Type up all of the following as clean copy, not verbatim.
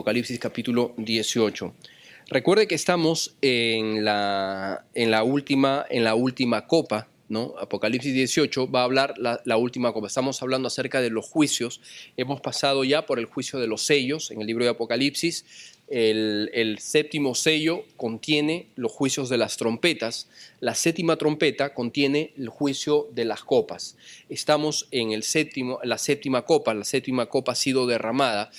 Apocalipsis capítulo 18. Recuerde que estamos en la última copa, ¿no? Apocalipsis 18 va a hablar la última copa. Estamos hablando acerca de los juicios. Hemos pasado ya por el juicio de los sellos en el libro de Apocalipsis. El séptimo sello contiene los juicios de las trompetas. La séptima trompeta contiene el juicio de las copas. Estamos en la séptima copa. La séptima copa ha sido derramada.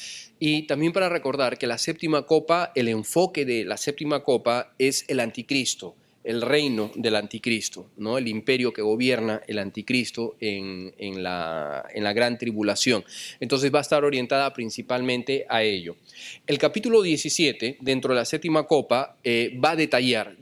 Y también para recordar que la séptima copa, el enfoque de la séptima copa es el anticristo, el reino del anticristo, ¿no? El imperio que gobierna el anticristo en la gran tribulación. Entonces va a estar orientada principalmente a ello. El capítulo 17, dentro de la séptima copa, va a detallar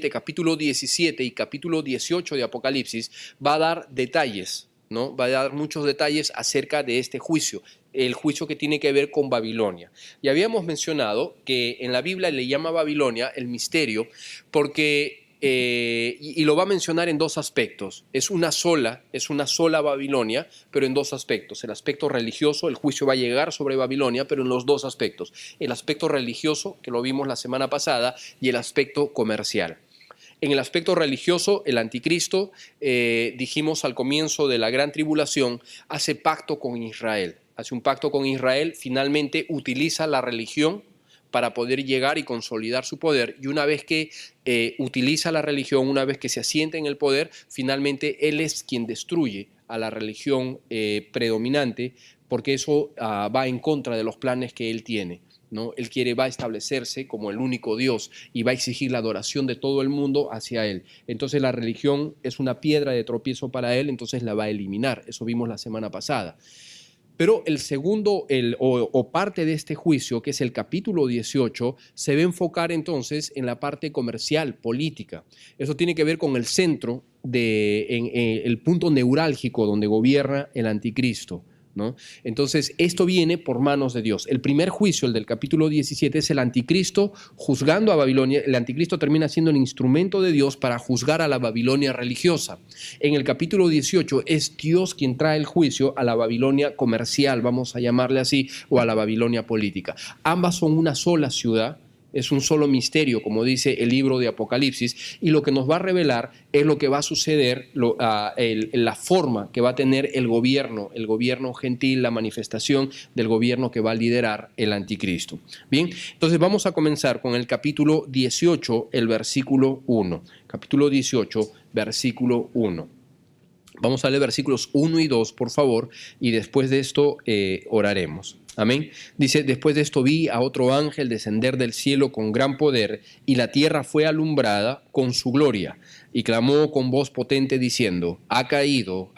capítulo 17 y capítulo 18 de Apocalipsis, va a dar detalles, ¿no? Va a dar muchos detalles acerca de este juicio, el juicio que tiene que ver con Babilonia. Y habíamos mencionado que en la Biblia le llama Babilonia el misterio porque, y lo va a mencionar en dos aspectos, es una sola Babilonia, pero en dos aspectos. El aspecto religioso, el juicio va a llegar sobre Babilonia, pero en los dos aspectos. El aspecto religioso, que lo vimos la semana pasada, y el aspecto comercial. En el aspecto religioso, el anticristo, dijimos al comienzo de la gran tribulación, hace pacto con Israel. Hace un pacto con Israel, finalmente utiliza la religión para poder llegar y consolidar su poder. Y una vez que utiliza la religión, una vez que se asienta en el poder, finalmente él es quien destruye a la religión predominante, porque eso va en contra de los planes que él tiene, ¿no? Él va a establecerse como el único Dios y va a exigir la adoración de todo el mundo hacia él. Entonces la religión es una piedra de tropiezo para él, entonces la va a eliminar. Eso vimos la semana pasada. Pero el segundo, o parte de este juicio, que es el capítulo 18, se va a enfocar entonces en la parte comercial, política. Eso tiene que ver con el centro, el punto neurálgico donde gobierna el anticristo, ¿no? Entonces, esto viene por manos de Dios. El primer juicio, el del capítulo 17, es el anticristo juzgando a Babilonia. El anticristo termina siendo el instrumento de Dios para juzgar a la Babilonia religiosa. En el capítulo 18 es Dios quien trae el juicio a la Babilonia comercial, vamos a llamarle así, o a la Babilonia política. Ambas son una sola ciudad. Es un solo misterio, como dice el libro de Apocalipsis, y lo que nos va a revelar es lo que va a suceder, la forma que va a tener el gobierno gentil, la manifestación del gobierno que va a liderar el anticristo. Bien, entonces vamos a comenzar con el capítulo 18, el versículo 1. Capítulo 18, versículo 1. Vamos a leer versículos 1 y 2, por favor, y después de esto oraremos. Amén. Dice, después de esto vi a otro ángel descender del cielo con gran poder, y la tierra fue alumbrada con su gloria, y clamó con voz potente diciendo, ha caído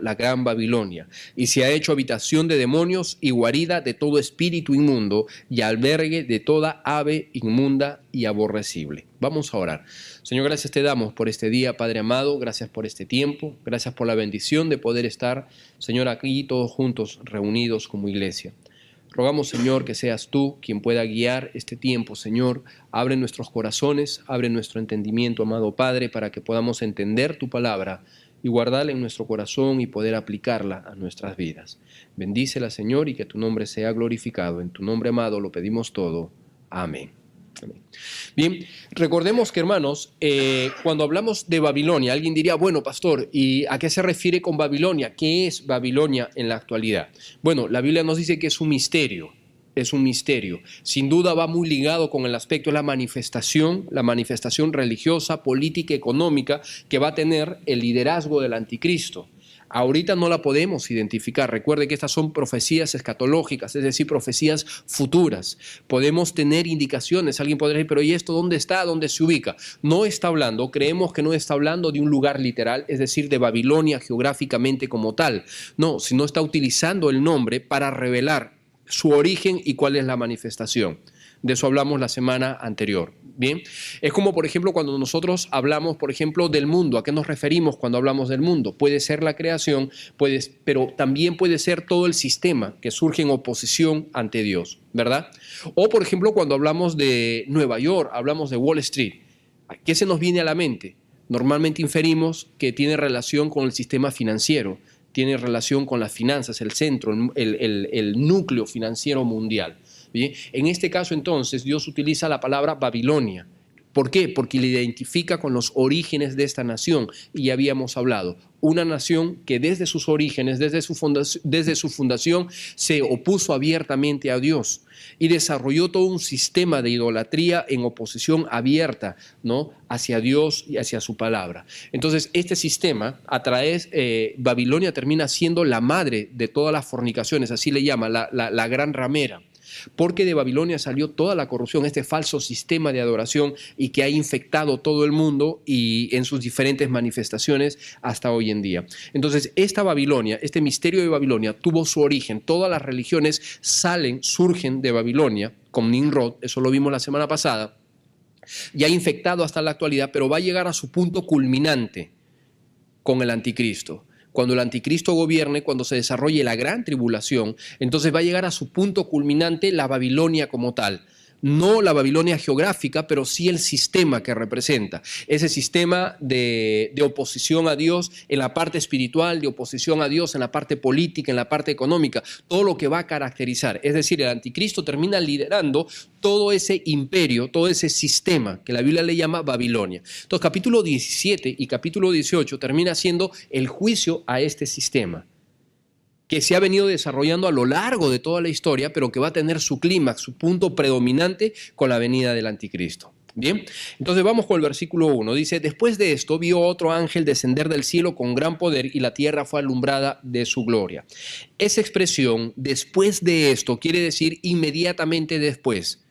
la gran Babilonia, y se ha hecho habitación de demonios y guarida de todo espíritu inmundo, y albergue de toda ave inmunda y aborrecible. Vamos a orar. Señor, gracias te damos por este día, Padre amado, gracias por este tiempo, gracias por la bendición de poder estar, Señor, aquí todos juntos, reunidos como iglesia. Rogamos, Señor, que seas tú quien pueda guiar este tiempo, Señor. Abre nuestros corazones, abre nuestro entendimiento, amado Padre, para que podamos entender tu palabra y guardarla en nuestro corazón y poder aplicarla a nuestras vidas. Bendícela, Señor, y que tu nombre sea glorificado. En tu nombre, amado, lo pedimos todo. Amén. Amén. Bien, recordemos que, hermanos, cuando hablamos de Babilonia, alguien diría, bueno, pastor, ¿y a qué se refiere con Babilonia? ¿Qué es Babilonia en la actualidad? Bueno, la Biblia nos dice que es un misterio. Es un misterio. Sin duda va muy ligado con el aspecto de la manifestación religiosa, política, económica que va a tener el liderazgo del anticristo. Ahorita no la podemos identificar. Recuerde que estas son profecías escatológicas, es decir, profecías futuras. Podemos tener indicaciones. Alguien podría decir, pero ¿y esto dónde está? ¿Dónde se ubica? No está hablando, creemos que no está hablando de un lugar literal, es decir, de Babilonia geográficamente como tal. No, sino está utilizando el nombre para revelar su origen y cuál es la manifestación. De eso hablamos la semana anterior. Bien, es como, por ejemplo, cuando nosotros hablamos, por ejemplo, del mundo. ¿A qué nos referimos cuando hablamos del mundo? Puede ser la creación, pero también puede ser todo el sistema que surge en oposición ante Dios, ¿verdad? O, por ejemplo, cuando hablamos de Nueva York, hablamos de Wall Street. ¿Qué se nos viene a la mente? Normalmente inferimos que tiene relación con el sistema financiero, tiene relación con las finanzas, el centro, el núcleo financiero mundial. ¿Bien? En este caso, entonces, Dios utiliza la palabra Babilonia. ¿Por qué? Porque le identifica con los orígenes de esta nación. Y ya habíamos hablado, una nación que desde sus orígenes, desde su fundación, se opuso abiertamente a Dios y desarrolló todo un sistema de idolatría en oposición abierta, ¿no?, hacia Dios y hacia su palabra. Entonces, este sistema, Babilonia termina siendo la madre de todas las fornicaciones, así le llama, la gran ramera. Porque de Babilonia salió toda la corrupción, este falso sistema de adoración, y que ha infectado todo el mundo y en sus diferentes manifestaciones hasta hoy en día. Entonces, esta Babilonia, este misterio de Babilonia tuvo su origen. Todas las religiones surgen de Babilonia, con Nimrod, eso lo vimos la semana pasada, y ha infectado hasta la actualidad, pero va a llegar a su punto culminante con el anticristo. Cuando el anticristo gobierne, cuando se desarrolle la gran tribulación, entonces va a llegar a su punto culminante la Babilonia como tal. No la Babilonia geográfica, pero sí el sistema que representa. Ese sistema de oposición a Dios en la parte espiritual, de oposición a Dios en la parte política, en la parte económica, todo lo que va a caracterizar. Es decir, el anticristo termina liderando todo ese imperio, todo ese sistema que la Biblia le llama Babilonia. Entonces, capítulo 17 y capítulo 18 termina siendo el juicio a este sistema, que se ha venido desarrollando a lo largo de toda la historia, pero que va a tener su clímax, su punto predominante con la venida del anticristo. Bien, entonces vamos con el versículo 1. Dice, después de esto vio otro ángel descender del cielo con gran poder y la tierra fue alumbrada de su gloria. Esa expresión, después de esto, quiere decir inmediatamente después.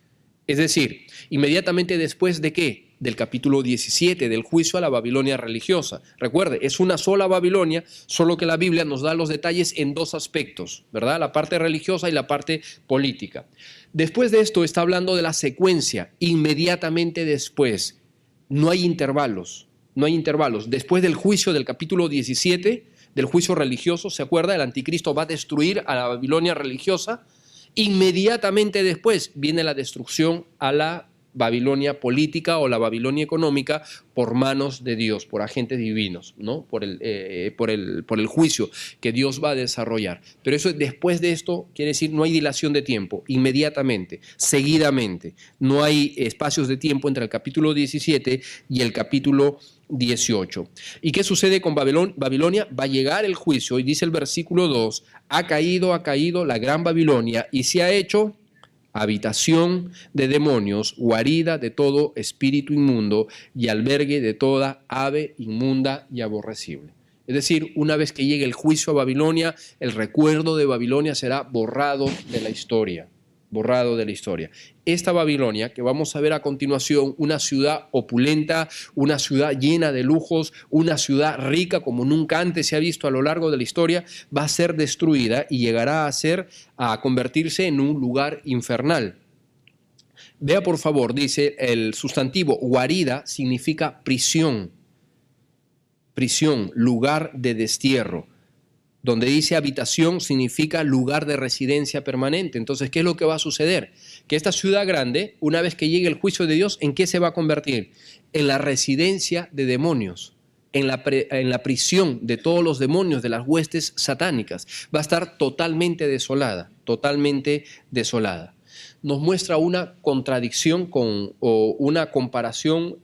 Es decir, inmediatamente después de ¿qué? Del capítulo 17, del juicio a la Babilonia religiosa. Recuerde, es una sola Babilonia, solo que la Biblia nos da los detalles en dos aspectos, ¿verdad? La parte religiosa y la parte política. Después de esto está hablando de la secuencia, inmediatamente después. No hay intervalos, no hay intervalos. Después del juicio del capítulo 17, del juicio religioso, ¿se acuerda? El anticristo va a destruir a la Babilonia religiosa. Inmediatamente después viene la destrucción a la Babilonia política o la Babilonia económica por manos de Dios, por agentes divinos, ¿no? Por el juicio que Dios va a desarrollar. Pero eso, después de esto, quiere decir no hay dilación de tiempo, inmediatamente, seguidamente. No hay espacios de tiempo entre el capítulo 17 y el capítulo 18. ¿Y qué sucede con Babilonia? Va a llegar el juicio y dice el versículo 2, ha caído la gran Babilonia y se ha hecho habitación de demonios, guarida de todo espíritu inmundo y albergue de toda ave inmunda y aborrecible. Es decir, una vez que llegue el juicio a Babilonia, el recuerdo de Babilonia será borrado de la historia. Borrado de la historia. Esta Babilonia, que vamos a ver a continuación, una ciudad opulenta, una ciudad llena de lujos, una ciudad rica como nunca antes se ha visto a lo largo de la historia, va a ser destruida y llegará a convertirse en un lugar infernal. Vea por favor, dice el sustantivo guarida significa prisión, lugar de destierro. Donde dice habitación significa lugar de residencia permanente. Entonces, ¿qué es lo que va a suceder? Que esta ciudad grande, una vez que llegue el juicio de Dios, ¿en qué se va a convertir? En la residencia de demonios, en la prisión de todos los demonios, de las huestes satánicas. Va a estar totalmente desolada, totalmente desolada. Nos muestra una contradicción o una comparación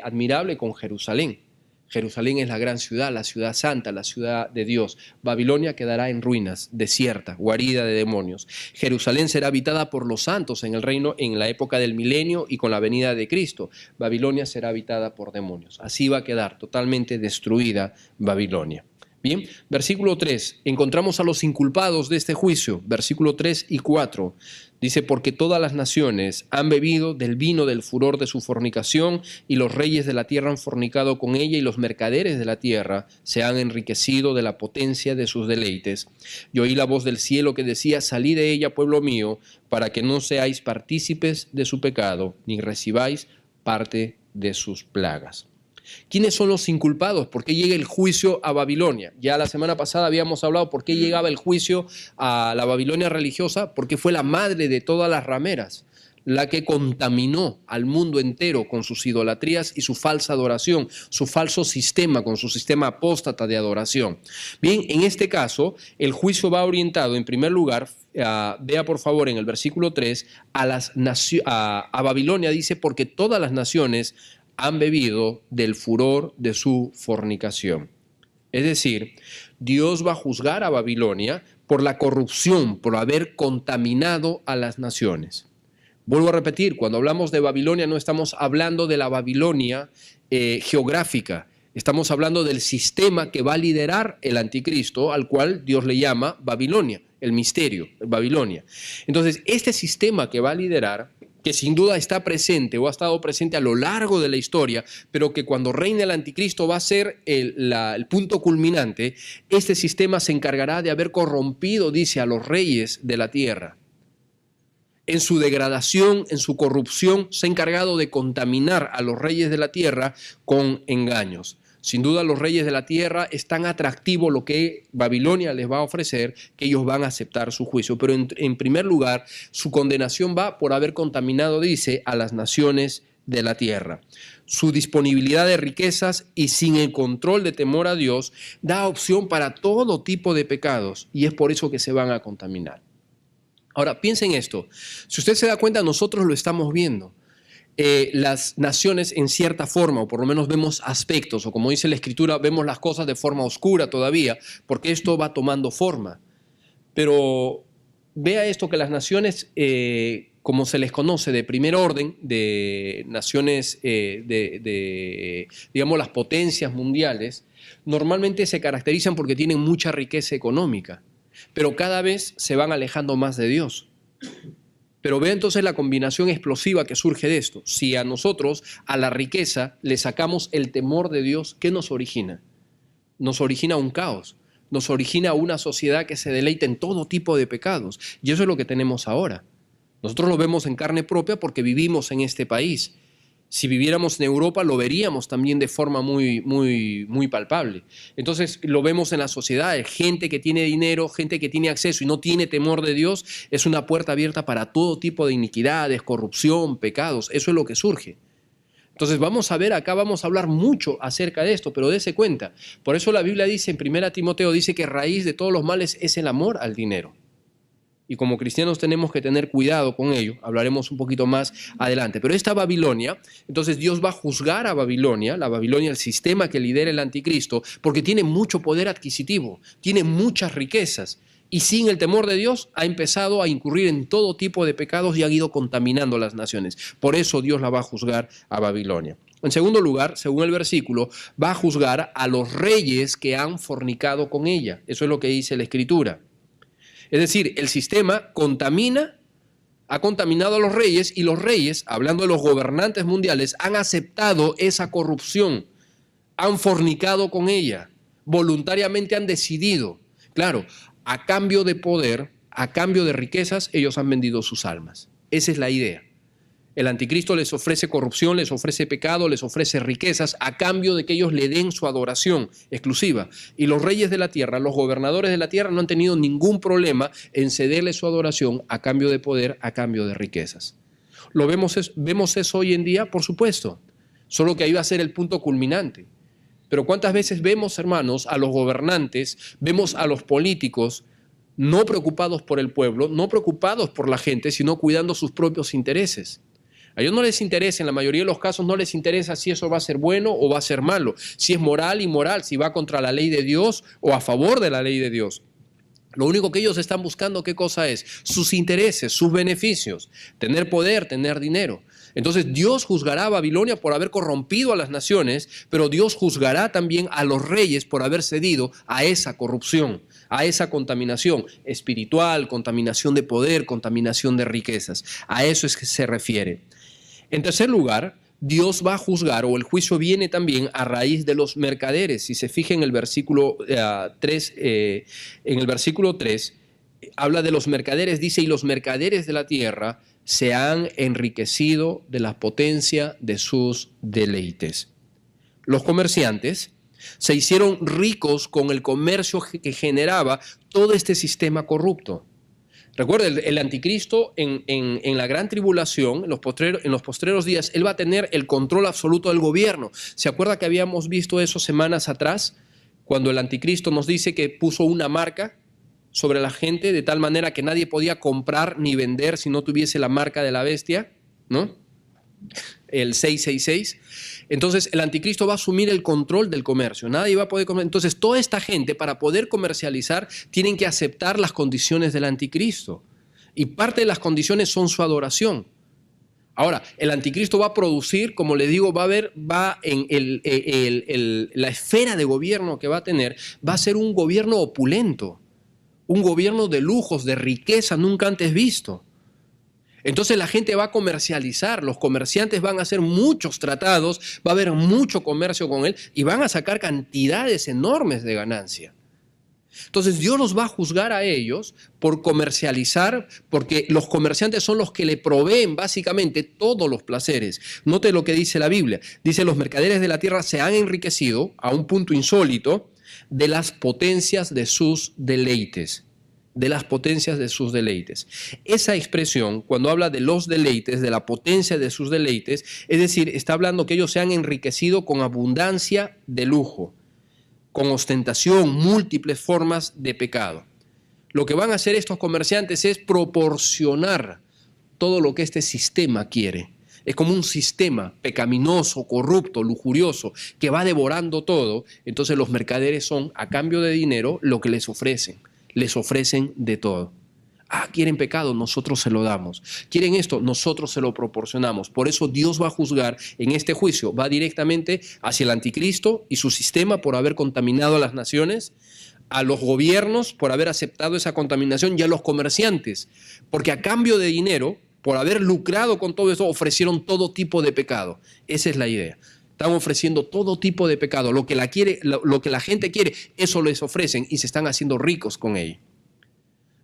admirable con Jerusalén. Jerusalén es la gran ciudad, la ciudad santa, la ciudad de Dios. Babilonia quedará en ruinas, desierta, guarida de demonios. Jerusalén será habitada por los santos en el reino en la época del milenio y con la venida de Cristo. Babilonia será habitada por demonios. Así va a quedar totalmente destruida Babilonia. Bien, versículo 3, encontramos a los inculpados de este juicio, versículo 3 y 4, dice, porque todas las naciones han bebido del vino del furor de su fornicación, y los reyes de la tierra han fornicado con ella, y los mercaderes de la tierra se han enriquecido de la potencia de sus deleites. Y oí la voz del cielo que decía, salid de ella, pueblo mío, para que no seáis partícipes de su pecado, ni recibáis parte de sus plagas. ¿Quiénes son los inculpados? ¿Por qué llega el juicio a Babilonia? Ya la semana pasada habíamos hablado por qué llegaba el juicio a la Babilonia religiosa, porque fue la madre de todas las rameras. la que contaminó al mundo entero con sus idolatrías y su falsa adoración, su falso sistema, con su sistema apóstata de adoración. Bien, en este caso, el juicio va orientado, en primer lugar, vea por favor en el versículo 3, a Babilonia dice, porque todas las naciones han bebido del furor de su fornicación. Es decir, Dios va a juzgar a Babilonia por la corrupción, por haber contaminado a las naciones. Vuelvo a repetir, cuando hablamos de Babilonia no estamos hablando de la Babilonia geográfica, estamos hablando del sistema que va a liderar el anticristo, al cual Dios le llama Babilonia, el misterio, Babilonia. Entonces, este sistema que va a liderar, que sin duda está presente o ha estado presente a lo largo de la historia, pero que cuando reine el anticristo va a ser el punto culminante, este sistema se encargará de haber corrompido, dice, a los reyes de la tierra. En su degradación, en su corrupción, se ha encargado de contaminar a los reyes de la tierra con engaños. Sin duda los reyes de la tierra es tan atractivo lo que Babilonia les va a ofrecer que ellos van a aceptar su juicio. Pero en primer lugar, su condenación va por haber contaminado, dice, a las naciones de la tierra. Su disponibilidad de riquezas y sin el control de temor a Dios da opción para todo tipo de pecados y es por eso que se van a contaminar. Ahora, piensen esto. Si usted se da cuenta, nosotros lo estamos viendo. Las naciones en cierta forma, o por lo menos vemos aspectos, o como dice la Escritura, vemos las cosas de forma oscura todavía, porque esto va tomando forma. Pero vea esto, que las naciones, como se les conoce, de primer orden, de naciones, digamos, las potencias mundiales, normalmente se caracterizan porque tienen mucha riqueza económica, pero cada vez se van alejando más de Dios. Pero ve entonces la combinación explosiva que surge de esto. Si a nosotros, a la riqueza, le sacamos el temor de Dios, ¿qué nos origina? Nos origina un caos, nos origina una sociedad que se deleita en todo tipo de pecados. Y eso es lo que tenemos ahora. Nosotros lo vemos en carne propia porque vivimos en este país. Si viviéramos en Europa lo veríamos también de forma muy palpable. Entonces lo vemos en la sociedad, gente que tiene dinero, gente que tiene acceso y no tiene temor de Dios, es una puerta abierta para todo tipo de iniquidades, corrupción, pecados. Eso es lo que surge. Entonces vamos a ver, acá vamos a hablar mucho acerca de esto, pero dése cuenta. Por eso la Biblia dice en 1 Timoteo, dice que raíz de todos los males es el amor al dinero. Y como cristianos tenemos que tener cuidado con ello, hablaremos un poquito más adelante. Pero esta Babilonia, entonces Dios va a juzgar a Babilonia, la Babilonia, el sistema que lidera el anticristo, porque tiene mucho poder adquisitivo, tiene muchas riquezas, y sin el temor de Dios ha empezado a incurrir en todo tipo de pecados y ha ido contaminando las naciones. Por eso Dios la va a juzgar a Babilonia. En segundo lugar, según el versículo, va a juzgar a los reyes que han fornicado con ella. Eso es lo que dice la Escritura. Es decir, el sistema ha contaminado a los reyes y los reyes, hablando de los gobernantes mundiales, han aceptado esa corrupción, han fornicado con ella, voluntariamente han decidido. Claro, a cambio de poder, a cambio de riquezas, ellos han vendido sus almas. Esa es la idea. El anticristo les ofrece corrupción, les ofrece pecado, les ofrece riquezas a cambio de que ellos le den su adoración exclusiva. Y los reyes de la tierra, los gobernadores de la tierra no han tenido ningún problema en cederle su adoración a cambio de poder, a cambio de riquezas. ¿Vemos eso hoy en día? Por supuesto. Solo que ahí va a ser el punto culminante. Pero ¿cuántas veces vemos, hermanos, a los gobernantes, vemos a los políticos no preocupados por el pueblo, no preocupados por la gente, sino cuidando sus propios intereses? A ellos no les interesa, en la mayoría de los casos no les interesa si eso va a ser bueno o va a ser malo, si es moral, inmoral, si va contra la ley de Dios o a favor de la ley de Dios. Lo único que ellos están buscando, ¿qué cosa es? Sus intereses, sus beneficios, tener poder, tener dinero. Entonces Dios juzgará a Babilonia por haber corrompido a las naciones, pero Dios juzgará también a los reyes por haber cedido a esa corrupción, a esa contaminación espiritual, contaminación de poder, contaminación de riquezas. A eso es que se refiere. En tercer lugar, Dios va a juzgar, o el juicio viene también a raíz de los mercaderes. Si se fija en el versículo 3, habla de los mercaderes, dice, y los mercaderes de la tierra se han enriquecido de la potencia de sus deleites. Los comerciantes se hicieron ricos con el comercio que generaba todo este sistema corrupto. Recuerda, el anticristo en la gran tribulación, en los postreros días, él va a tener el control absoluto del gobierno. ¿Se acuerda que habíamos visto eso semanas atrás? Cuando el anticristo nos dice que puso una marca sobre la gente de tal manera que nadie podía comprar ni vender si no tuviese la marca de la bestia, ¿no? El 666. Entonces el anticristo va a asumir el control del comercio. Nadie va a poder comer. Entonces toda esta gente, para poder comercializar, tienen que aceptar las condiciones del anticristo. Y parte de las condiciones son su adoración. Ahora, el anticristo va a producir, como le digo, va en la esfera de gobierno que va a tener, va a ser un gobierno opulento, un gobierno de lujos, de riqueza nunca antes visto. Entonces la gente va a comercializar, los comerciantes van a hacer muchos tratados, va a haber mucho comercio con él y van a sacar cantidades enormes de ganancia. Entonces Dios los va a juzgar a ellos por comercializar, porque los comerciantes son los que le proveen básicamente todos los placeres. Note lo que dice la Biblia. Dice, los mercaderes de la tierra se han enriquecido a un punto insólito de las potencias de sus deleites. De las potencias de sus deleites. Esa expresión, cuando habla de los deleites, de la potencia de sus deleites, es decir, está hablando que ellos se han enriquecido con abundancia de lujo, con ostentación, múltiples formas de pecado. Lo que van a hacer estos comerciantes es proporcionar todo lo que este sistema quiere. Es como un sistema pecaminoso, corrupto, lujurioso, que va devorando todo. Entonces los mercaderes son, a cambio de dinero, lo que les ofrecen. Les ofrecen de todo. Ah, quieren pecado, nosotros se lo damos. Quieren esto, nosotros se lo proporcionamos. Por eso Dios va a juzgar en este juicio, va directamente hacia el anticristo y su sistema por haber contaminado a las naciones, a los gobiernos por haber aceptado esa contaminación y a los comerciantes, porque a cambio de dinero, por haber lucrado con todo eso, ofrecieron todo tipo de pecado. Esa es la idea. Están ofreciendo todo tipo de pecado. Lo que la gente quiere, eso les ofrecen y se están haciendo ricos con ello.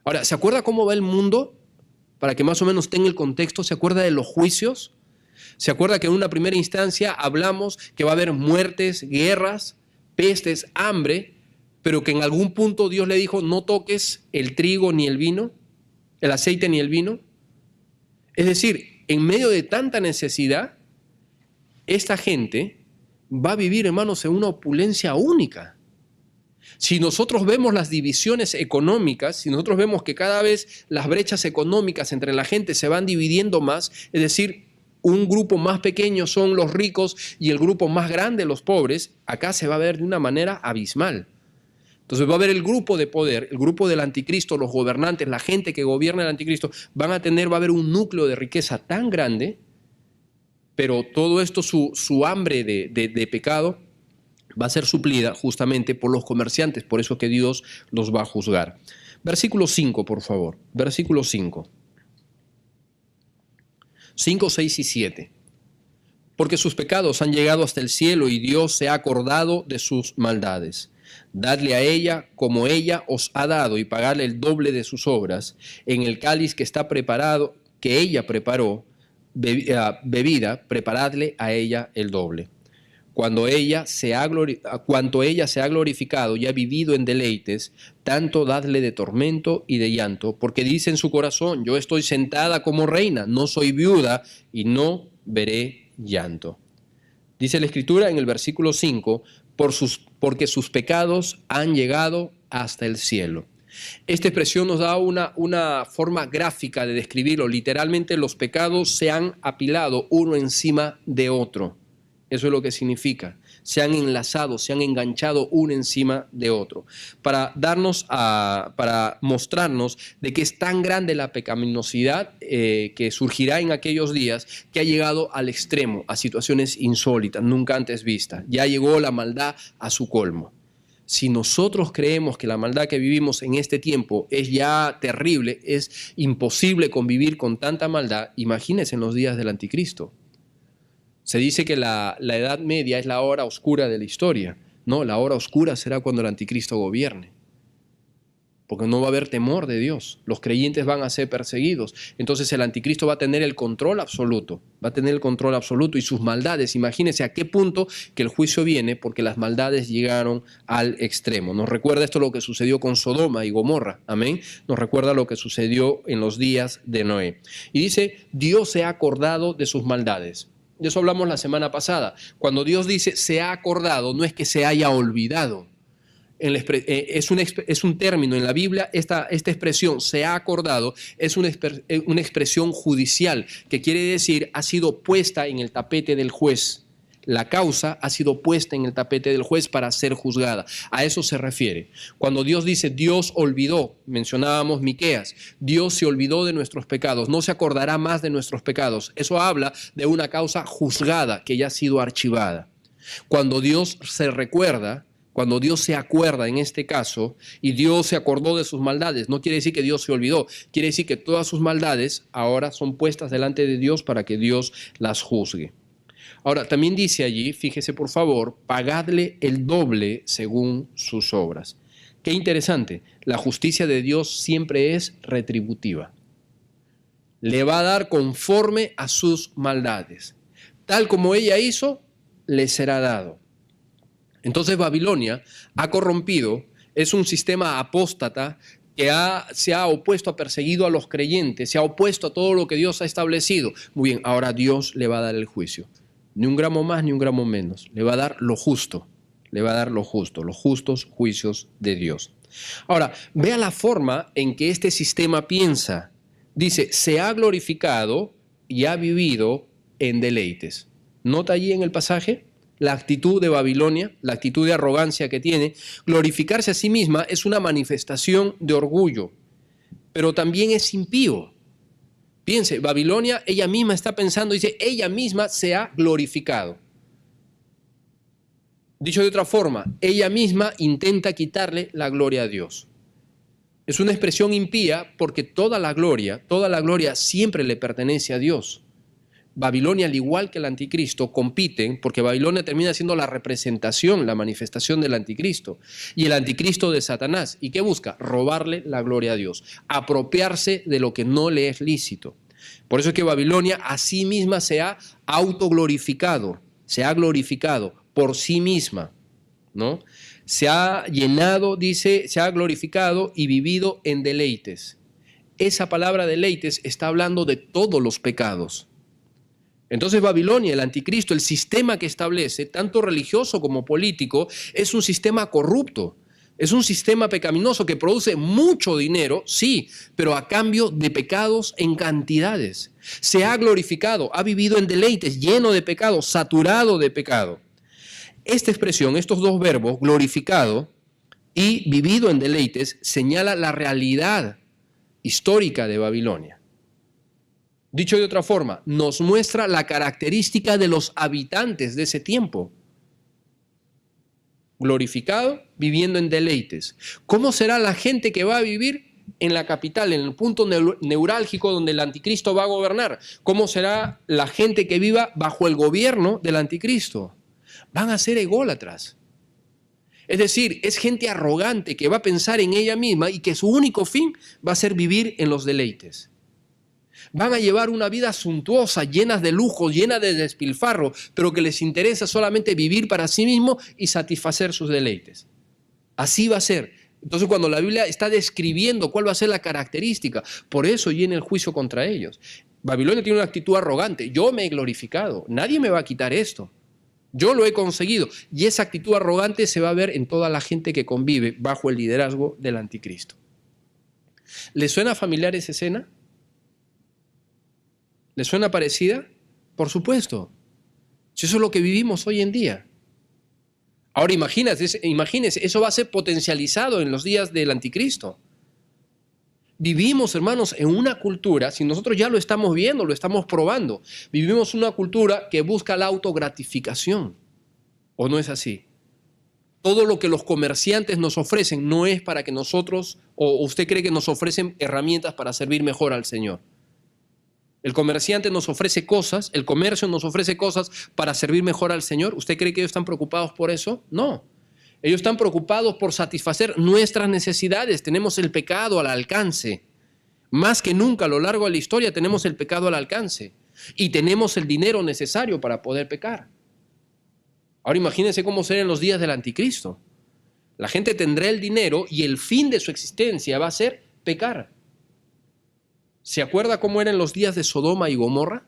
Ahora, ¿se acuerda cómo va el mundo? Para que más o menos tenga el contexto, ¿se acuerda de los juicios? ¿Se acuerda que en una primera instancia hablamos que va a haber muertes, guerras, pestes, hambre, pero que en algún punto Dios le dijo, no toques el trigo ni el vino, el aceite ni el vino? Es decir, en medio de tanta necesidad, esta gente va a vivir, hermanos, en una opulencia única. Si nosotros vemos las divisiones económicas, si nosotros vemos que cada vez las brechas económicas entre la gente se van dividiendo más, es decir, un grupo más pequeño son los ricos y el grupo más grande los pobres, acá se va a ver de una manera abismal. Entonces va a haber el grupo de poder, el grupo del anticristo, los gobernantes, la gente que gobierna el anticristo, va a haber un núcleo de riqueza tan grande, pero todo esto, su hambre de pecado, va a ser suplida justamente por los comerciantes, por eso que Dios los va a juzgar. Versículo 5, por favor. Versículo 5. 5, 6 y 7. Porque sus pecados han llegado hasta el cielo y Dios se ha acordado de sus maldades. Dadle a ella como ella os ha dado y pagarle el doble de sus obras. En el cáliz que está preparado, que ella preparó, bebida, preparadle a ella el doble. Cuanto ella se ha glorificado y ha vivido en deleites, tanto dadle de tormento y de llanto, porque dice en su corazón, yo estoy sentada como reina, no soy viuda y no veré llanto. Dice la Escritura en el versículo 5, porque sus pecados han llegado hasta el cielo. Esta expresión nos da una forma gráfica de describirlo. Literalmente los pecados se han apilado uno encima de otro. Eso es lo que significa. Se han enlazado, se han enganchado uno encima de otro. Para mostrarnos de que es tan grande la pecaminosidad que surgirá en aquellos días, que ha llegado al extremo, a situaciones insólitas, nunca antes vistas. Ya llegó la maldad a su colmo. Si nosotros creemos que la maldad que vivimos en este tiempo es ya terrible, es imposible convivir con tanta maldad, imagínense en los días del anticristo. Se dice que la Edad Media es la hora oscura de la historia. No, la hora oscura será cuando el anticristo gobierne. porque no va a haber temor de Dios. Los creyentes van a ser perseguidos. Entonces el anticristo va a tener el control absoluto, va a tener el control absoluto y sus maldades. Imagínense a qué punto que el juicio viene porque las maldades llegaron al extremo. Nos recuerda esto lo que sucedió con Sodoma y Gomorra, amén. Nos recuerda lo que sucedió en los días de Noé. Y dice, Dios se ha acordado de sus maldades. De eso hablamos la semana pasada. Cuando Dios dice se ha acordado, no es que se haya olvidado. Es un término en la Biblia, esta expresión se ha acordado, es una expresión judicial que quiere decir ha sido puesta en el tapete del juez. La causa ha sido puesta en el tapete del juez para ser juzgada. A eso se refiere. Cuando Dios dice Dios olvidó, mencionábamos Miqueas, Dios se olvidó de nuestros pecados, no se acordará más de nuestros pecados. Eso habla de una causa juzgada que ya ha sido archivada. Cuando Dios se recuerda, cuando Dios se acuerda en este caso y Dios se acordó de sus maldades, no quiere decir que Dios se olvidó, quiere decir que todas sus maldades ahora son puestas delante de Dios para que Dios las juzgue. Ahora, también dice allí, fíjese por favor, pagadle el doble según sus obras. Qué interesante, la justicia de Dios siempre es retributiva. Le va a dar conforme a sus maldades. Tal como ella hizo, le será dado. Entonces Babilonia ha corrompido, es un sistema apóstata que se ha opuesto, ha perseguido a los creyentes, se ha opuesto a todo lo que Dios ha establecido. Muy bien, ahora Dios le va a dar el juicio. Ni un gramo más, ni un gramo menos. Le va a dar lo justo, le va a dar lo justo, los justos juicios de Dios. Ahora, vea la forma en que este sistema piensa. Dice, se ha glorificado y ha vivido en deleites. ¿Nota allí en el pasaje? La actitud de Babilonia, la actitud de arrogancia que tiene. Glorificarse a sí misma es una manifestación de orgullo, pero también es impío. Piense, Babilonia, ella misma está pensando, dice, ella misma se ha glorificado. Dicho de otra forma, ella misma intenta quitarle la gloria a Dios. Es una expresión impía porque toda la gloria siempre le pertenece a Dios. Babilonia, al igual que el anticristo, compiten porque Babilonia termina siendo la representación, la manifestación del anticristo y el anticristo de Satanás. ¿Y qué busca? Robarle la gloria a Dios, apropiarse de lo que no le es lícito. Por eso es que Babilonia a sí misma se ha autoglorificado, se ha glorificado por sí misma, ¿no? Se ha llenado, dice, se ha glorificado y vivido en deleites. Esa palabra deleites está hablando de todos los pecados. Entonces Babilonia, el anticristo, el sistema que establece, tanto religioso como político, es un sistema corrupto, es un sistema pecaminoso que produce mucho dinero, sí, pero a cambio de pecados en cantidades. Se ha glorificado, ha vivido en deleites, lleno de pecado, saturado de pecado. Esta expresión, estos dos verbos, glorificado y vivido en deleites, señala la realidad histórica de Babilonia. Dicho de otra forma, nos muestra la característica de los habitantes de ese tiempo. Glorificado, viviendo en deleites. ¿Cómo será la gente que va a vivir en la capital, en el punto neurálgico donde el anticristo va a gobernar? ¿Cómo será la gente que viva bajo el gobierno del anticristo? Van a ser ególatras. Es decir, es gente arrogante que va a pensar en ella misma y que su único fin va a ser vivir en los deleites. Van a llevar una vida suntuosa, llena de lujos, llena de despilfarro, pero que les interesa solamente vivir para sí mismo y satisfacer sus deleites. Así va a ser. Entonces, cuando la Biblia está describiendo cuál va a ser la característica, por eso viene el juicio contra ellos. Babilonia tiene una actitud arrogante. Yo me he glorificado. Nadie me va a quitar esto. Yo lo he conseguido. Y esa actitud arrogante se va a ver en toda la gente que convive bajo el liderazgo del anticristo. ¿Les suena familiar esa escena? ¿Les suena parecida? Por supuesto. Si eso es lo que vivimos hoy en día. Ahora imagínense, eso va a ser potencializado en los días del anticristo. Vivimos, hermanos, en una cultura, si nosotros ya lo estamos viendo, lo estamos probando, vivimos una cultura que busca la autogratificación. ¿O no es así? Todo lo que los comerciantes nos ofrecen no es para que nosotros, o usted cree que nos ofrecen herramientas para servir mejor al Señor. El comerciante nos ofrece cosas, el comercio nos ofrece cosas para servir mejor al Señor. ¿Usted cree que ellos están preocupados por eso? No. Ellos están preocupados por satisfacer nuestras necesidades. Tenemos el pecado al alcance. Más que nunca a lo largo de la historia tenemos el pecado al alcance. Y tenemos el dinero necesario para poder pecar. Ahora imagínense cómo serán los días del anticristo. La gente tendrá el dinero y el fin de su existencia va a ser pecar. ¿Se acuerda cómo eran los días de Sodoma y Gomorra?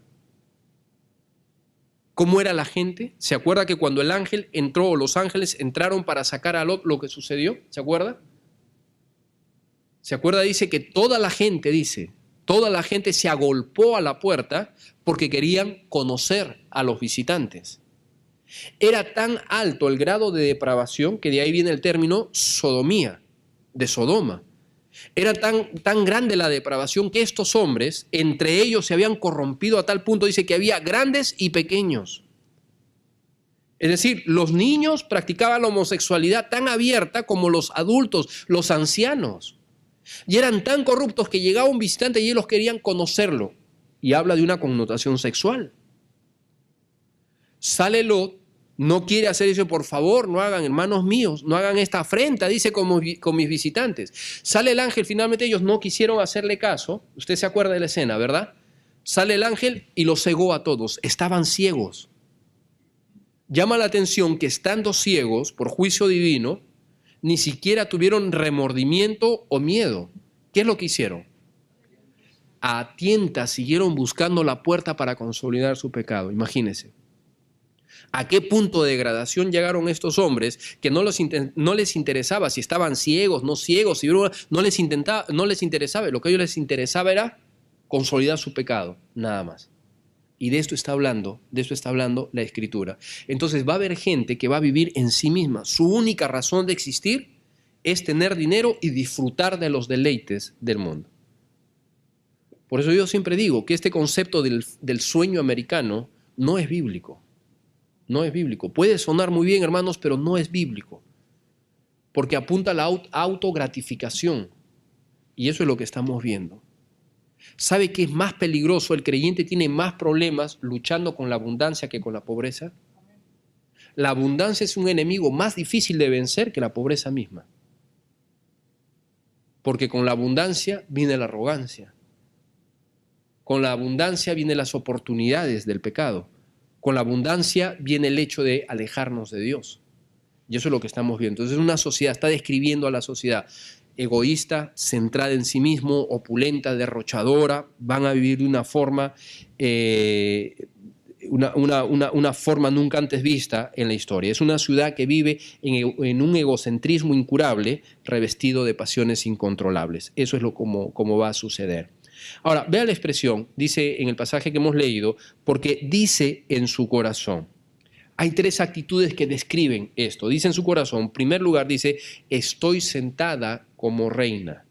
¿Cómo era la gente? ¿Se acuerda que cuando el ángel entró o los ángeles entraron para sacar a Lot, lo que sucedió? ¿Se acuerda? ¿Se acuerda? Dice que toda la gente se agolpó a la puerta porque querían conocer a los visitantes. Era tan alto el grado de depravación que de ahí viene el término sodomía, de Sodoma. Era tan grande la depravación que estos hombres, entre ellos se habían corrompido a tal punto, dice que había grandes y pequeños. Es decir, los niños practicaban la homosexualidad tan abierta como los adultos, los ancianos. Y eran tan corruptos que llegaba un visitante y ellos querían conocerlo. Y habla de una connotación sexual. Sale Lot. No quiere hacer eso, por favor, no hagan, hermanos míos, no hagan esta afrenta, dice con mis visitantes. Sale el ángel, finalmente ellos no quisieron hacerle caso. Usted se acuerda de la escena, ¿verdad? Sale el ángel y los cegó a todos, estaban ciegos. Llama la atención que estando ciegos por juicio divino, ni siquiera tuvieron remordimiento o miedo. ¿Qué es lo que hicieron? A tientas siguieron buscando la puerta para consolidar su pecado, imagínense. ¿A qué punto de degradación llegaron estos hombres que no les interesaba si estaban ciegos, no ciegos, si no les interesaba, lo que a ellos les interesaba era consolidar su pecado, nada más. Y de esto está hablando la Escritura. Entonces va a haber gente que va a vivir en sí misma. Su única razón de existir es tener dinero y disfrutar de los deleites del mundo. Por eso yo siempre digo que este concepto del sueño americano no es bíblico. No es bíblico. Puede sonar muy bien, hermanos, pero no es bíblico. Porque apunta a la autogratificación. Y eso es lo que estamos viendo. ¿Sabe qué es más peligroso? El creyente tiene más problemas luchando con la abundancia que con la pobreza. La abundancia es un enemigo más difícil de vencer que la pobreza misma. Porque con la abundancia viene la arrogancia. Con la abundancia vienen las oportunidades del pecado. Con la abundancia viene el hecho de alejarnos de Dios. Y eso es lo que estamos viendo. Entonces una sociedad, está describiendo a la sociedad egoísta, centrada en sí mismo, opulenta, derrochadora. Van a vivir de una forma, una forma nunca antes vista en la historia. Es una ciudad que vive en un egocentrismo incurable, revestido de pasiones incontrolables. Eso es como va a suceder. Ahora, vea la expresión, dice en el pasaje que hemos leído, porque dice en su corazón. Hay tres actitudes que describen esto. Dice en su corazón, en primer lugar dice, estoy sentada como reina.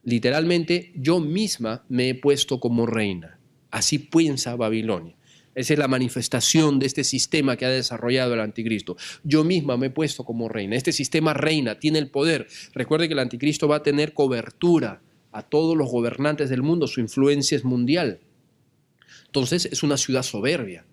Literalmente, yo misma me he puesto como reina. Así piensa Babilonia. Esa es la manifestación de este sistema que ha desarrollado el anticristo. Yo misma me he puesto como reina. Este sistema reina, tiene el poder. Recuerde que el anticristo va a tener cobertura a todos los gobernantes del mundo, su influencia es mundial. Entonces es una ciudad soberbia.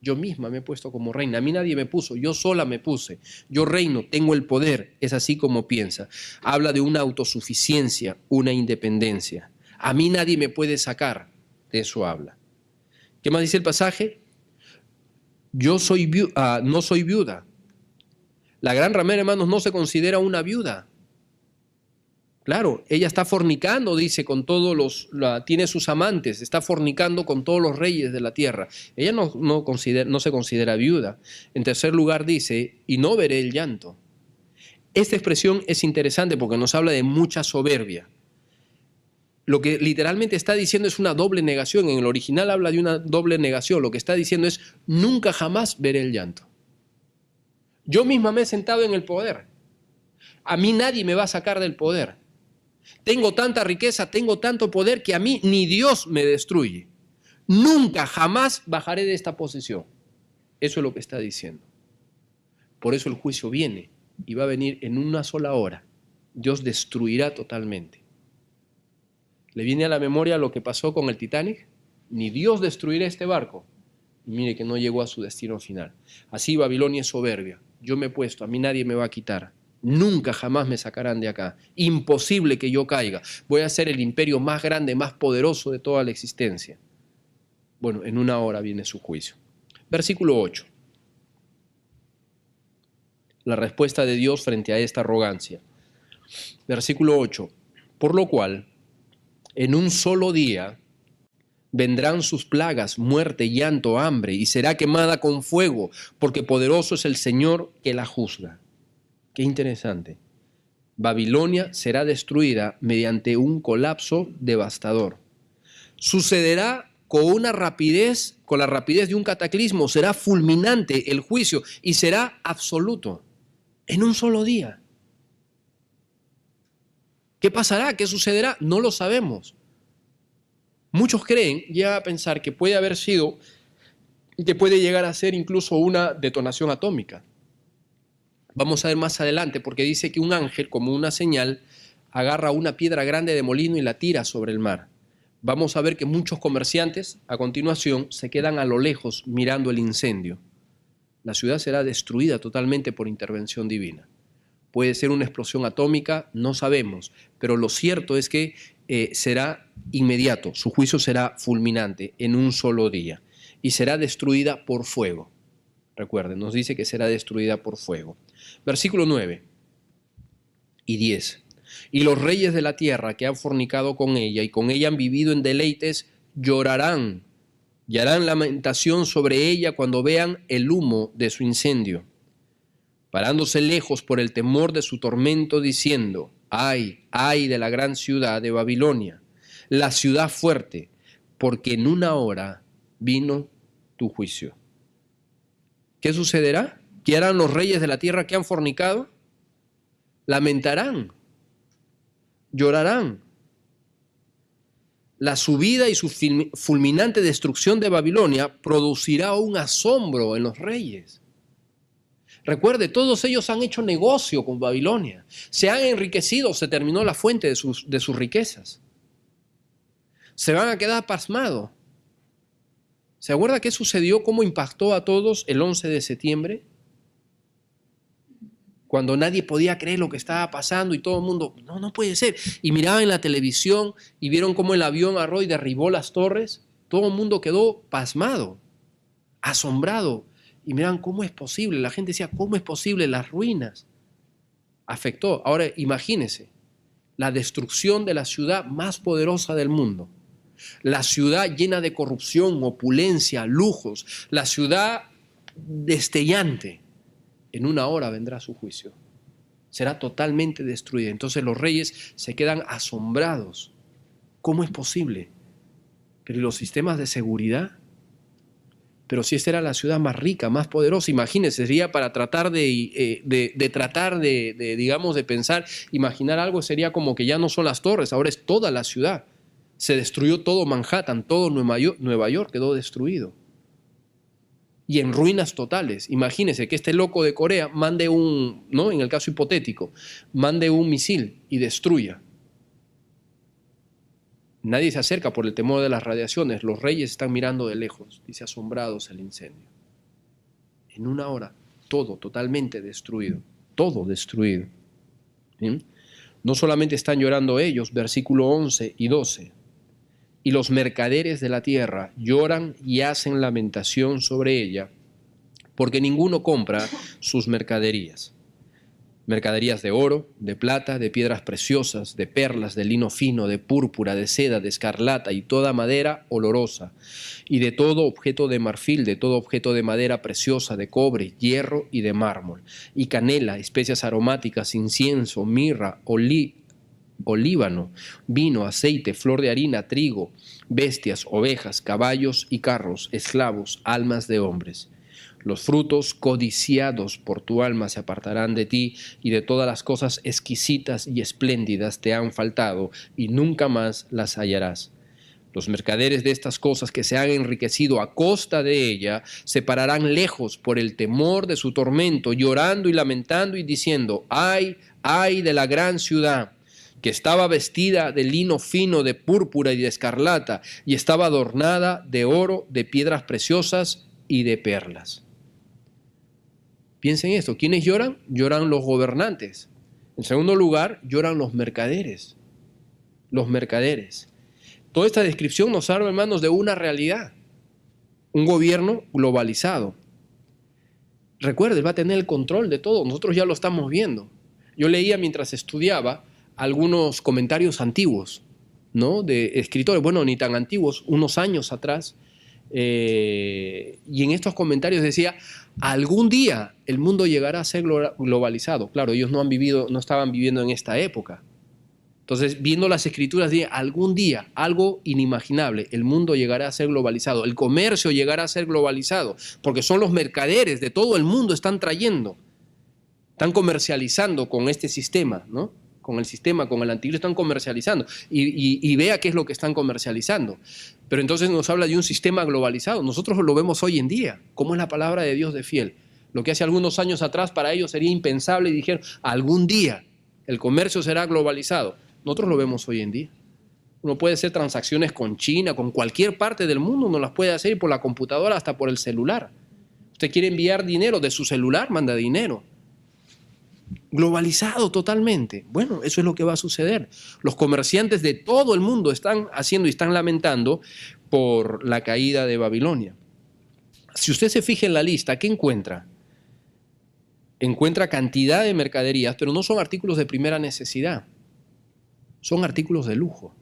Yo misma me he puesto como reina, a mí nadie me puso, yo sola me puse, yo reino, tengo el poder, es así como piensa. Habla de una autosuficiencia, una independencia. A mí nadie me puede sacar, de eso habla. ¿Qué más dice el pasaje? No soy viuda. La gran ramera, hermanos, no se considera una viuda. Claro, ella está fornicando, dice, con todos tiene sus amantes, está fornicando con todos los reyes de la tierra. Ella no se considera viuda. En tercer lugar dice, y no veré el llanto. Esta expresión es interesante porque nos habla de mucha soberbia. Lo que literalmente está diciendo es una doble negación. En el original habla de una doble negación. Lo que está diciendo es, nunca jamás veré el llanto. Yo misma me he sentado en el poder. A mí nadie me va a sacar del poder. Tengo tanta riqueza, tengo tanto poder que a mí ni Dios me destruye. Nunca, jamás bajaré de esta posición. Eso es lo que está diciendo. Por eso el juicio viene y va a venir en una sola hora. Dios destruirá totalmente. ¿Le viene a la memoria lo que pasó con el Titanic? Ni Dios destruirá este barco. Y mire que no llegó a su destino final. Así Babilonia es soberbia. yo me he puesto, a mí nadie me va a quitar. Nunca jamás me sacarán de acá. Imposible que yo caiga. Voy a ser el imperio más grande, más poderoso de toda la existencia. Bueno, en una hora viene su juicio. Versículo 8. La respuesta de Dios frente a esta arrogancia. Versículo 8. Por lo cual, en un solo día vendrán sus plagas, muerte, llanto, hambre, y será quemada con fuego, porque poderoso es el Señor que la juzga. Qué interesante. Babilonia será destruida mediante un colapso devastador. Sucederá con la rapidez de un cataclismo, será fulminante el juicio y será absoluto, en un solo día. ¿Qué pasará? ¿Qué sucederá? No lo sabemos. Muchos creen, llegan a pensar que puede haber sido, que puede llegar a ser incluso una detonación atómica. Vamos a ver más adelante, porque dice que un ángel, como una señal, agarra una piedra grande de molino y la tira sobre el mar. Vamos a ver que muchos comerciantes, a continuación, se quedan a lo lejos mirando el incendio. La ciudad será destruida totalmente por intervención divina. Puede ser una explosión atómica, no sabemos, pero lo cierto es que será inmediato, su juicio será fulminante en un solo día y será destruida por fuego. Recuerden, nos dice que será destruida por fuego. Versículo 9 y 10. Y los reyes de la tierra que han fornicado con ella y con ella han vivido en deleites, llorarán y harán lamentación sobre ella cuando vean el humo de su incendio, parándose lejos por el temor de su tormento, diciendo: ay, ay de la gran ciudad de Babilonia, la ciudad fuerte, porque en una hora vino tu juicio. ¿Qué sucederá? ¿Qué harán los reyes de la tierra que han fornicado? Lamentarán, llorarán. La subida y su fulminante destrucción de Babilonia producirá un asombro en los reyes. Recuerde, todos ellos han hecho negocio con Babilonia, se han enriquecido, se terminó la fuente de sus riquezas. Se van a quedar pasmados. ¿Se acuerda qué sucedió, cómo impactó a todos el 11 de septiembre? Cuando nadie podía creer lo que estaba pasando y todo el mundo, no puede ser. Y miraban en la televisión y vieron cómo el avión agarró y derribó las torres. Todo el mundo quedó pasmado, asombrado. Y miran cómo es posible. La gente decía, ¿cómo es posible? Las ruinas. Afectó. Ahora imagínense, la destrucción de la ciudad más poderosa del mundo. La ciudad llena de corrupción, opulencia, lujos. La ciudad destellante. En una hora vendrá su juicio. Será totalmente destruida. Entonces los reyes se quedan asombrados. ¿Cómo es posible? Pero ¿y los sistemas de seguridad? Pero si esta era la ciudad más rica, más poderosa, imagínense, sería para tratar de pensar, imaginar algo, sería como que ya no son las torres, ahora es toda la ciudad. Se destruyó todo Manhattan, todo Nueva York quedó destruido. Y en ruinas totales. Imagínense que este loco de Corea mande en el caso hipotético, mande un misil y destruya. Nadie se acerca por el temor de las radiaciones. Los reyes están mirando de lejos, dice, asombrados el incendio. En una hora, todo totalmente destruido. Todo destruido. ¿Bien? No solamente están llorando ellos, versículo 11 y 12. Y los mercaderes de la tierra lloran y hacen lamentación sobre ella, porque ninguno compra sus mercaderías. Mercaderías de oro, de plata, de piedras preciosas, de perlas, de lino fino, de púrpura, de seda, de escarlata y toda madera olorosa, y de todo objeto de marfil, de todo objeto de madera preciosa, de cobre, hierro y de mármol, y canela, especias aromáticas, incienso, mirra, olíbano, vino, aceite, flor de harina, trigo, bestias, ovejas, caballos y carros, esclavos, almas de hombres. Los frutos codiciados por tu alma se apartarán de ti, y de todas las cosas exquisitas y espléndidas te han faltado, y nunca más las hallarás. Los mercaderes de estas cosas que se han enriquecido a costa de ella se pararán lejos por el temor de su tormento, llorando y lamentando y diciendo: ay, ay de la gran ciudad, que estaba vestida de lino fino, de púrpura y de escarlata, y estaba adornada de oro, de piedras preciosas y de perlas. Piensen esto, ¿quiénes lloran? Lloran los gobernantes. En segundo lugar, lloran los mercaderes. Los mercaderes. Toda esta descripción nos habla, hermanos, de una realidad. Un gobierno globalizado. Recuerde, va a tener el control de todo. Nosotros ya lo estamos viendo. Yo leía mientras estudiaba algunos comentarios antiguos, ¿no? De escritores, bueno, ni tan antiguos, unos años atrás. Y en estos comentarios decía, algún día el mundo llegará a ser globalizado. Claro, ellos no estaban viviendo en esta época. Entonces, viendo las escrituras, dice, algún día, algo inimaginable, el mundo llegará a ser globalizado, el comercio llegará a ser globalizado, porque son los mercaderes de todo el mundo están trayendo, están comercializando con este sistema, ¿no? Con el sistema, con el anticristo, están comercializando. Y vea qué es lo que están comercializando. Pero entonces nos habla de un sistema globalizado. Nosotros lo vemos hoy en día, como es la palabra de Dios de fiel. Lo que hace algunos años atrás para ellos sería impensable y dijeron, algún día el comercio será globalizado. Nosotros lo vemos hoy en día. Uno puede hacer transacciones con China, con cualquier parte del mundo, uno las puede hacer por la computadora, hasta por el celular. Usted quiere enviar dinero de su celular, manda dinero. Globalizado totalmente. Bueno, eso es lo que va a suceder. Los comerciantes de todo el mundo están haciendo y están lamentando por la caída de Babilonia. Si usted se fija en la lista, ¿qué encuentra? Encuentra cantidad de mercaderías, pero no son artículos de primera necesidad. Son artículos de lujo.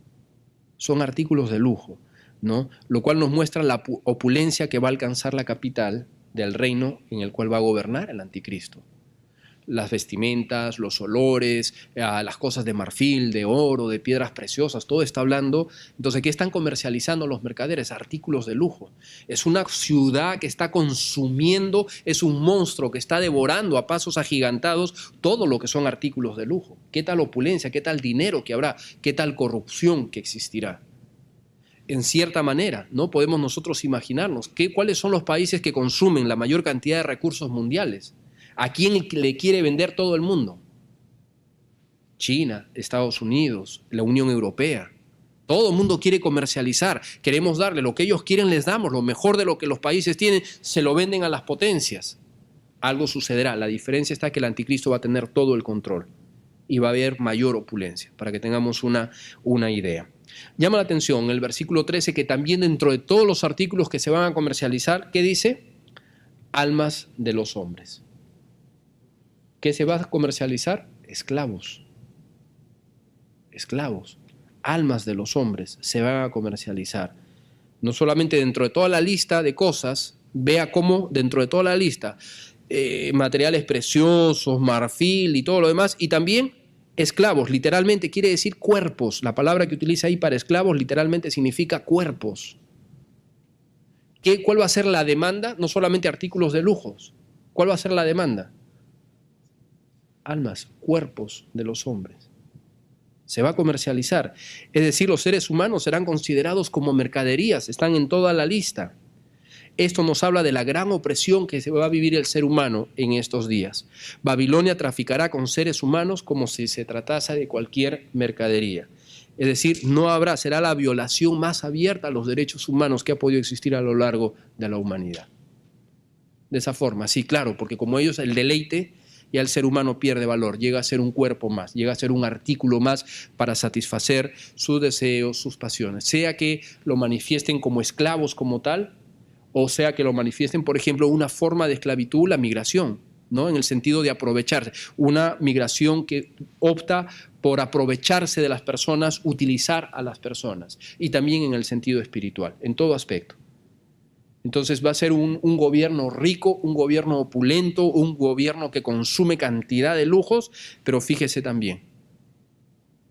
Son artículos de lujo, ¿no? Lo cual nos muestra la opulencia que va a alcanzar la capital del reino en el cual va a gobernar el anticristo. Las vestimentas, los olores, las cosas de marfil, de oro, de piedras preciosas, todo está hablando. Entonces, ¿qué están comercializando los mercaderes? Artículos de lujo. Es una ciudad que está consumiendo, es un monstruo que está devorando a pasos agigantados todo lo que son artículos de lujo. ¿Qué tal opulencia? ¿Qué tal dinero que habrá? ¿Qué tal corrupción que existirá? En cierta manera, ¿no? Podemos nosotros imaginarnos cuáles son los países que consumen la mayor cantidad de recursos mundiales. ¿A quién le quiere vender todo el mundo? China, Estados Unidos, la Unión Europea. Todo el mundo quiere comercializar. Queremos darle lo que ellos quieren, les damos. Lo mejor de lo que los países tienen, se lo venden a las potencias. Algo sucederá. La diferencia está que el anticristo va a tener todo el control y va a haber mayor opulencia, para que tengamos una idea. Llama la atención el versículo 13, que también dentro de todos los artículos que se van a comercializar, ¿qué dice? Almas de los hombres. ¿Qué se va a comercializar? Esclavos. Esclavos. Almas de los hombres se van a comercializar. No solamente dentro de toda la lista de cosas, vea cómo dentro de toda la lista, materiales preciosos, marfil y todo lo demás, y también esclavos, literalmente quiere decir cuerpos. La palabra que utiliza ahí para esclavos literalmente significa cuerpos. ¿Cuál va a ser la demanda? No solamente artículos de lujos. ¿Cuál va a ser la demanda? Almas, cuerpos de los hombres. Se va a comercializar. Es decir, los seres humanos serán considerados como mercaderías, están en toda la lista. Esto nos habla de la gran opresión que se va a vivir el ser humano en estos días. Babilonia traficará con seres humanos como si se tratase de cualquier mercadería. Es decir, será la violación más abierta a los derechos humanos que ha podido existir a lo largo de la humanidad. De esa forma, sí, claro, porque como ellos el deleite, ya el ser humano pierde valor, llega a ser un cuerpo más, llega a ser un artículo más para satisfacer sus deseos, sus pasiones. Sea que lo manifiesten como esclavos como tal, o sea que lo manifiesten, por ejemplo, una forma de esclavitud, la migración, ¿no? En el sentido de aprovecharse. Una migración que opta por aprovecharse de las personas, utilizar a las personas. Y también en el sentido espiritual, en todo aspecto. Entonces va a ser un gobierno rico, un gobierno opulento, un gobierno que consume cantidad de lujos, pero fíjese también,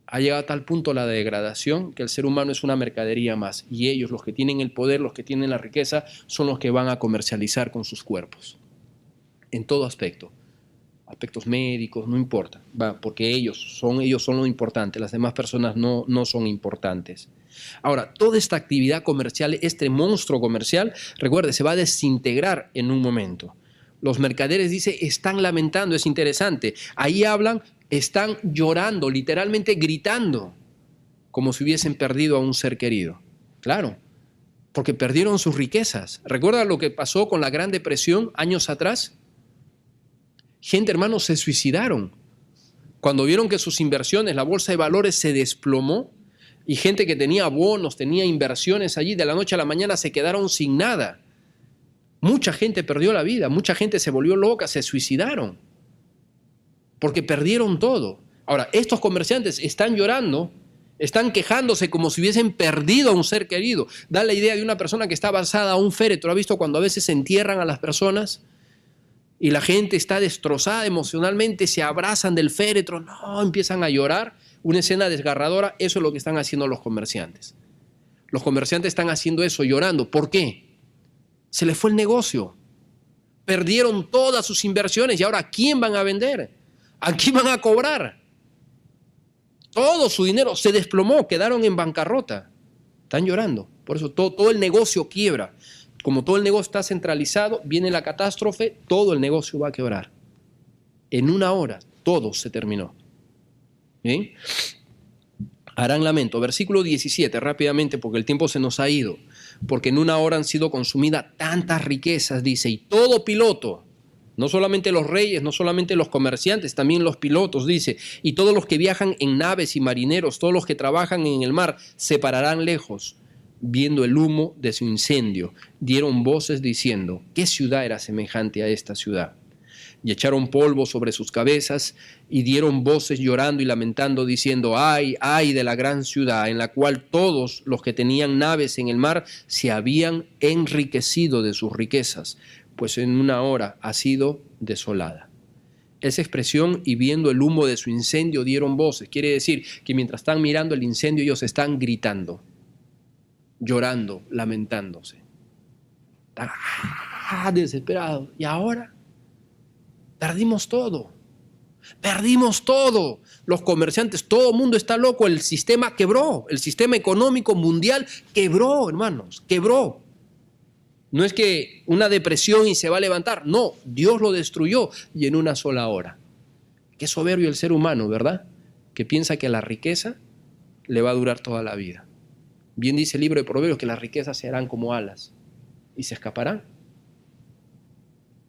ha llegado a tal punto la degradación que el ser humano es una mercadería más y ellos, los que tienen el poder, los que tienen la riqueza, son los que van a comercializar con sus cuerpos, en todo aspecto. Aspectos médicos, no importa, porque ellos son lo importante, las demás personas no son importantes. Ahora, toda esta actividad comercial, este monstruo comercial, recuerde, se va a desintegrar en un momento. Los mercaderes, dice, están lamentando, es interesante. Ahí hablan, están llorando, literalmente gritando, como si hubiesen perdido a un ser querido. Claro, porque perdieron sus riquezas. ¿Recuerda lo que pasó con la Gran Depresión años atrás? Gente, hermanos, se suicidaron. Cuando vieron que sus inversiones, la bolsa de valores se desplomó y gente que tenía bonos, tenía inversiones allí, de la noche a la mañana se quedaron sin nada. Mucha gente perdió la vida, mucha gente se volvió loca, se suicidaron porque perdieron todo. Ahora, estos comerciantes están llorando, están quejándose como si hubiesen perdido a un ser querido. Da la idea de una persona que está basada a un féretro. ¿Ha visto cuando a veces se entierran a las personas y la gente está destrozada emocionalmente, se abrazan del féretro, no, empiezan a llorar? Una escena desgarradora. Eso es lo que están haciendo los comerciantes. Los comerciantes están haciendo eso, llorando. ¿Por qué? Se les fue el negocio. Perdieron todas sus inversiones y ahora ¿a quién van a vender? ¿A quién van a cobrar? Todo su dinero se desplomó, quedaron en bancarrota. Están llorando. Por eso todo el negocio quiebra. Como todo el negocio está centralizado, viene la catástrofe, todo el negocio va a quebrar. En una hora, todo se terminó. ¿Bien? Harán lamento. Versículo 17, rápidamente, porque el tiempo se nos ha ido. Porque en una hora han sido consumidas tantas riquezas, dice, y todo piloto, no solamente los reyes, no solamente los comerciantes, también los pilotos, dice, y todos los que viajan en naves y marineros, todos los que trabajan en el mar, se pararán lejos, viendo el humo de su incendio. Dieron voces diciendo, ¿qué ciudad era semejante a esta ciudad? Y echaron polvo sobre sus cabezas y dieron voces llorando y lamentando, diciendo, ay, ay de la gran ciudad, en la cual todos los que tenían naves en el mar se habían enriquecido de sus riquezas, pues en una hora ha sido desolada. Esa expresión, y viendo el humo de su incendio dieron voces, quiere decir que mientras están mirando el incendio ellos están gritando, llorando, lamentándose. Están desesperados. ¿Y ahora? Perdimos todo. Perdimos todo. Los comerciantes, todo el mundo está loco. El sistema quebró. El sistema económico mundial quebró, hermanos. Quebró. No es que una depresión y se va a levantar. No, Dios lo destruyó y en una sola hora. Qué soberbio el ser humano, ¿verdad? Que piensa que la riqueza le va a durar toda la vida. Bien dice el libro de Proverbios que las riquezas se harán como alas y se escaparán.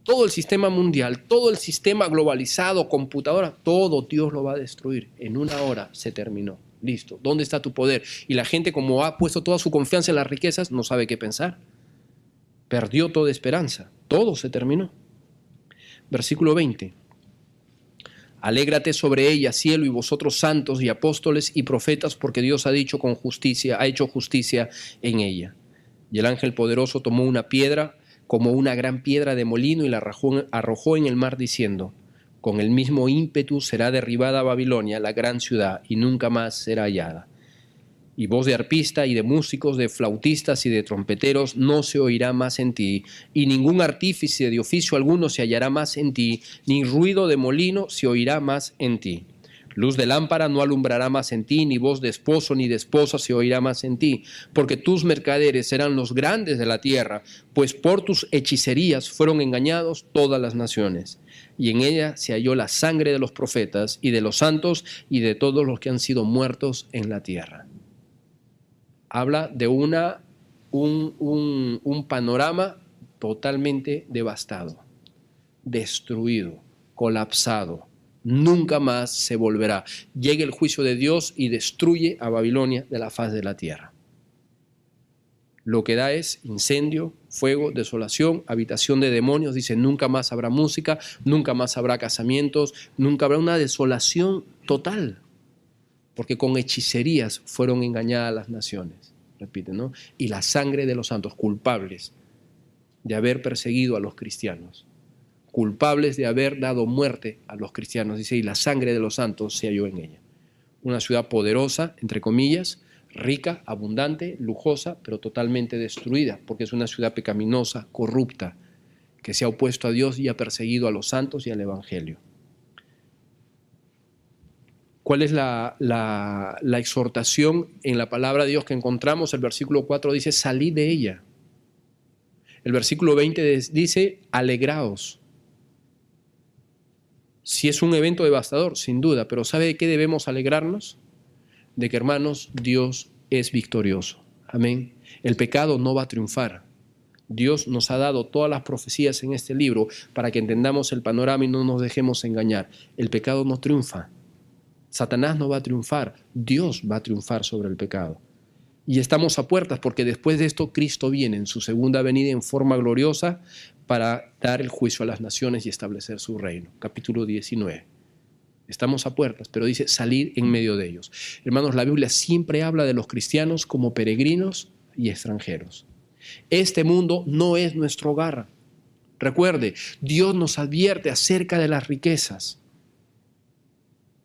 Todo el sistema mundial, todo el sistema globalizado, computadora, todo Dios lo va a destruir. En una hora se terminó. Listo. ¿Dónde está tu poder? Y la gente, como ha puesto toda su confianza en las riquezas, no sabe qué pensar. Perdió toda esperanza. Todo se terminó. Versículo 20. Alégrate sobre ella, cielo, y vosotros santos y apóstoles y profetas, porque Dios ha dicho con justicia, ha hecho justicia en ella. Y el ángel poderoso tomó una piedra, como una gran piedra de molino, y la arrojó en el mar, diciendo, con el mismo ímpetu será derribada Babilonia, la gran ciudad, y nunca más será hallada. Y voz de arpista y de músicos, de flautistas y de trompeteros no se oirá más en ti, y ningún artífice de oficio alguno se hallará más en ti, ni ruido de molino se oirá más en ti. Luz de lámpara no alumbrará más en ti, ni voz de esposo ni de esposa se oirá más en ti, porque tus mercaderes serán los grandes de la tierra, pues por tus hechicerías fueron engañados todas las naciones. Y en ella se halló la sangre de los profetas y de los santos y de todos los que han sido muertos en la tierra. Habla de un panorama totalmente devastado, destruido, colapsado. Nunca más se volverá. Llega el juicio de Dios y destruye a Babilonia de la faz de la tierra. Lo que da es incendio, fuego, desolación, habitación de demonios. Dice, nunca más habrá música, nunca más habrá casamientos, nunca habrá una desolación total. Porque con hechicerías fueron engañadas las naciones. Repite, ¿no? Y la sangre de los santos, culpables de haber perseguido a los cristianos, culpables de haber dado muerte a los cristianos, dice, y la sangre de los santos se halló en ella. Una ciudad poderosa, entre comillas, rica, abundante, lujosa, pero totalmente destruida, porque es una ciudad pecaminosa, corrupta, que se ha opuesto a Dios y ha perseguido a los santos y al Evangelio. ¿Cuál es la exhortación en la palabra de Dios que encontramos? El versículo 4 dice, salid de ella. El versículo 20 dice, alegraos. Si es un evento devastador, sin duda, pero ¿sabe de qué debemos alegrarnos? De que, hermanos, Dios es victorioso. Amén. El pecado no va a triunfar. Dios nos ha dado todas las profecías en este libro para que entendamos el panorama y no nos dejemos engañar. El pecado no triunfa. Satanás no va a triunfar. Dios va a triunfar sobre el pecado. Y estamos a puertas porque después de esto Cristo viene en su segunda venida en forma gloriosa para dar el juicio a las naciones y establecer su reino. Capítulo 19. Estamos a puertas, pero dice salir en medio de ellos. Hermanos, la Biblia siempre habla de los cristianos como peregrinos y extranjeros. Este mundo no es nuestro hogar. Recuerde, Dios nos advierte acerca de las riquezas.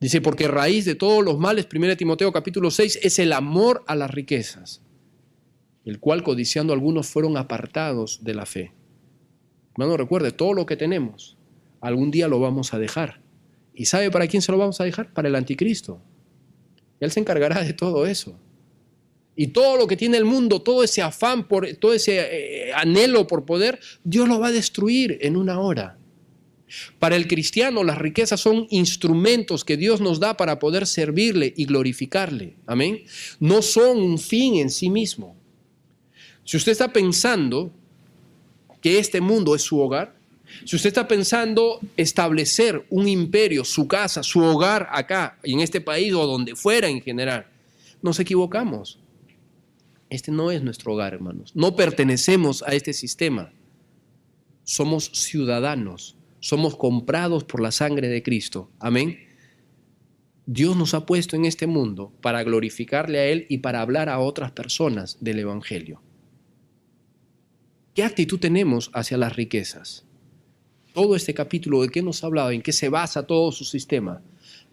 Dice, porque raíz de todos los males, 1 Timoteo capítulo 6, es el amor a las riquezas, el cual codiciando algunos fueron apartados de la fe. Hermano, recuerde, todo lo que tenemos, algún día lo vamos a dejar. ¿Y sabe para quién se lo vamos a dejar? Para el anticristo. Él se encargará de todo eso. Y todo lo que tiene el mundo, todo ese afán, todo ese anhelo por poder, Dios lo va a destruir en una hora. Para el cristiano, las riquezas son instrumentos que Dios nos da para poder servirle y glorificarle. Amén. No son un fin en sí mismo. Si usted está pensando que este mundo es su hogar, si usted está pensando establecer un imperio, su casa, su hogar acá, en este país o donde fuera en general, nos equivocamos. Este no es nuestro hogar, hermanos. No pertenecemos a este sistema. Somos ciudadanos. Somos comprados por la sangre de Cristo. Amén. Dios nos ha puesto en este mundo para glorificarle a Él y para hablar a otras personas del Evangelio. ¿Qué actitud tenemos hacia las riquezas? Todo este capítulo, ¿de qué nos ha hablado? ¿En qué se basa todo su sistema?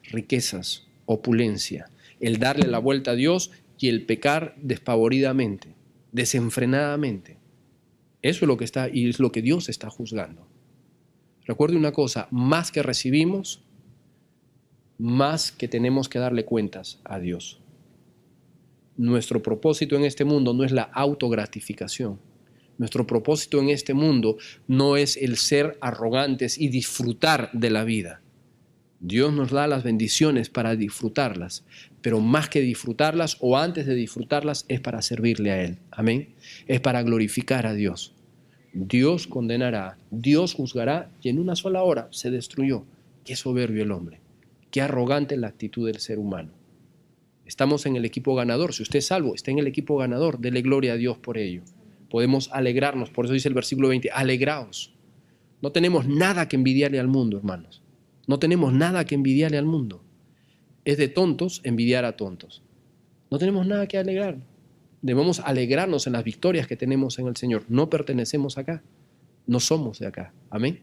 Riquezas, opulencia, el darle la vuelta a Dios y el pecar despavoridamente, desenfrenadamente. Eso es lo que está y es lo que Dios está juzgando. Recuerde una cosa, más que recibimos, más que tenemos que darle cuentas a Dios. Nuestro propósito en este mundo no es la autogratificación. Nuestro propósito en este mundo no es el ser arrogantes y disfrutar de la vida. Dios nos da las bendiciones para disfrutarlas, pero más que disfrutarlas o antes de disfrutarlas es para servirle a Él. Amén. Es para glorificar a Dios. Dios condenará, Dios juzgará y en una sola hora se destruyó. Qué soberbio el hombre, qué arrogante la actitud del ser humano. Estamos en el equipo ganador. Si usted es salvo, está en el equipo ganador. Dele gloria a Dios por ello. Podemos alegrarnos, por eso dice el versículo 20, alegraos. No tenemos nada que envidiarle al mundo, hermanos. No tenemos nada que envidiarle al mundo. Es de tontos envidiar a tontos. No tenemos nada que alegrarnos. Debemos alegrarnos en las victorias que tenemos en el Señor. No pertenecemos acá. No somos de acá. Amén.